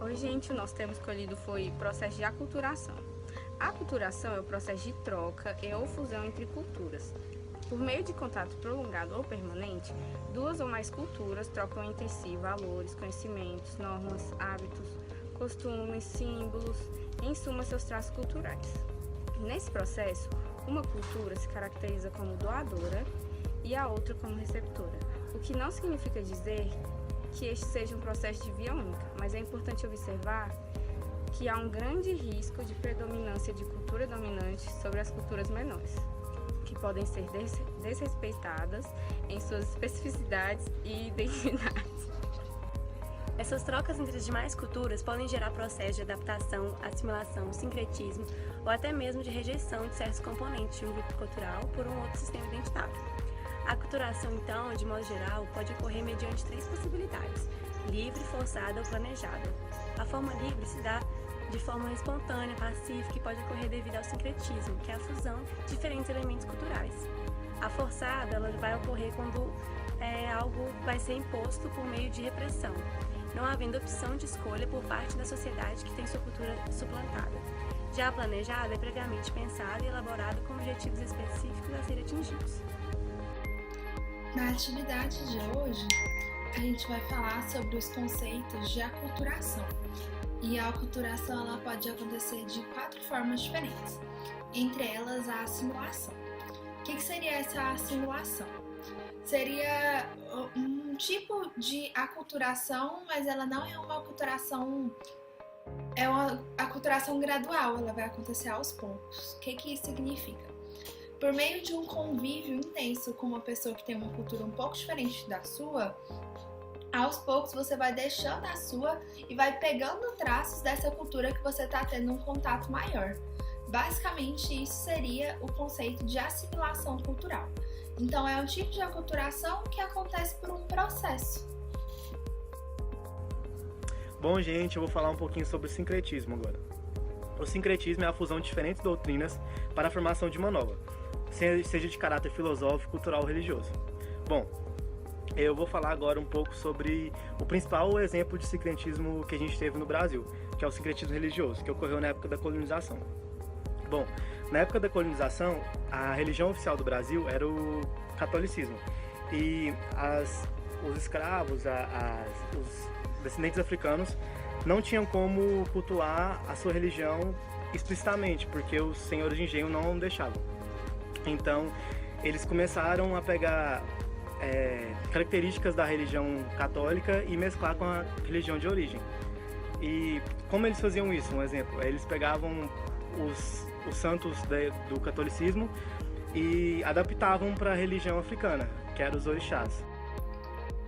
Oi, gente, o nosso tema escolhido foi processo de aculturação. A aculturação é o processo de troca e ou fusão entre culturas. Por meio de contato prolongado ou permanente, duas ou mais culturas trocam entre si valores, conhecimentos, normas, hábitos, costumes, símbolos, em suma, seus traços culturais. Nesse processo, uma cultura se caracteriza como doadora e a outra como receptora, o que não significa dizer que este seja um processo de via única, mas é importante observar que há um grande risco de predominância de cultura dominante sobre as culturas menores, que podem ser desrespeitadas em suas especificidades e identidades. Essas trocas entre as demais culturas podem gerar processos de adaptação, assimilação, sincretismo ou até mesmo de rejeição de certos componentes de um grupo cultural por um outro sistema identitário. A aculturação, então, de modo geral, pode ocorrer mediante três possibilidades: livre, forçada ou planejada. A forma livre se dá de forma espontânea, pacífica e pode ocorrer devido ao sincretismo, que é a fusão de diferentes elementos culturais. A forçada ela vai ocorrer quando algo vai ser imposto por meio de repressão, não havendo opção de escolha por parte da sociedade que tem sua cultura suplantada. Já a planejada é previamente pensada e elaborada com objetivos específicos a serem atingidos. Na atividade de hoje, a gente vai falar sobre os conceitos de aculturação. E a aculturação ela pode acontecer de 4 formas diferentes, entre elas a assimilação. O que seria essa assimilação? Seria um tipo de aculturação, mas ela não é uma aculturação, é uma aculturação gradual, ela vai acontecer aos poucos. O que isso significa? Por meio de um convívio intenso com uma pessoa que tem uma cultura um pouco diferente da sua, aos poucos você vai deixando a sua e vai pegando traços dessa cultura que você está tendo um contato maior. Basicamente, isso seria o conceito de assimilação cultural. Então, é um tipo de aculturação que acontece por um processo. Bom, gente, eu vou falar um pouquinho sobre o sincretismo agora. O sincretismo é a fusão de diferentes doutrinas para a formação de uma nova, seja de caráter filosófico, cultural ou religioso. Bom, eu vou falar agora um pouco sobre o principal exemplo de sincretismo que a gente teve no Brasil, que é o sincretismo religioso, que ocorreu na época da colonização. Bom, na época da colonização, a religião oficial do Brasil era o catolicismo. E os escravos, os descendentes africanos, não tinham como cultuar a sua religião explicitamente, porque os senhores de engenho não deixavam. Então, eles começaram a pegar características da religião católica e mesclar com a religião de origem. E como eles faziam isso? Um exemplo, eles pegavam os santos do catolicismo e adaptavam para a religião africana, que eram os orixás.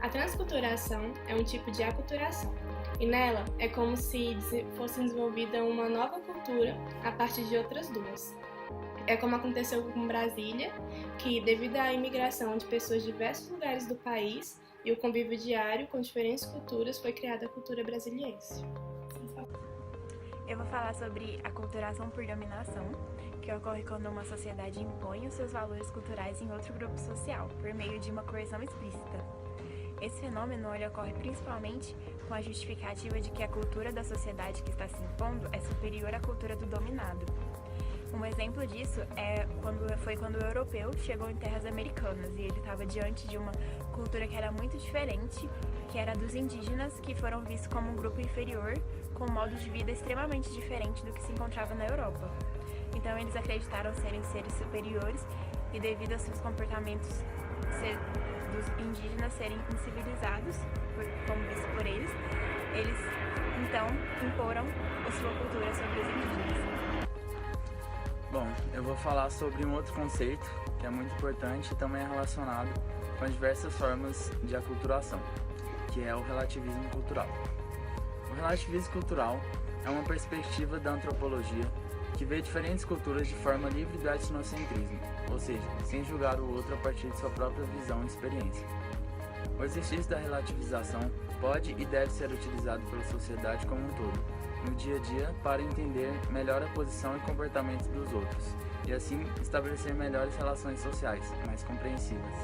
A transculturação é um tipo de aculturação, e nela é como se fosse desenvolvida uma nova cultura a partir de outras duas. É como aconteceu com Brasília, que devido à imigração de pessoas de diversos lugares do país e o convívio diário com diferentes culturas, foi criada a cultura brasiliense. Eu vou falar sobre a aculturação por dominação, que ocorre quando uma sociedade impõe os seus valores culturais em outro grupo social, por meio de uma coerção explícita. Esse fenômeno ele ocorre principalmente com a justificativa de que a cultura da sociedade que está se impondo é superior à cultura do dominado. Um exemplo disso foi quando o europeu chegou em terras americanas e ele estava diante de uma cultura que era muito diferente, que era dos indígenas, que foram vistos como um grupo inferior, com um modo de vida extremamente diferente do que se encontrava na Europa. Então eles acreditaram serem seres superiores e devido aos seus comportamentos dos indígenas serem incivilizados, como visto por eles então imporam a sua cultura sobre os indígenas. Bom, eu vou falar sobre um outro conceito que é muito importante e também é relacionado com as diversas formas de aculturação, que é o relativismo cultural. O relativismo cultural é uma perspectiva da antropologia que vê diferentes culturas de forma livre do etnocentrismo, ou seja, sem julgar o outro a partir de sua própria visão e experiência. O exercício da relativização pode e deve ser utilizado pela sociedade como um todo, no dia a dia, para entender melhor a posição e comportamento dos outros, e assim estabelecer melhores relações sociais, mais compreensíveis.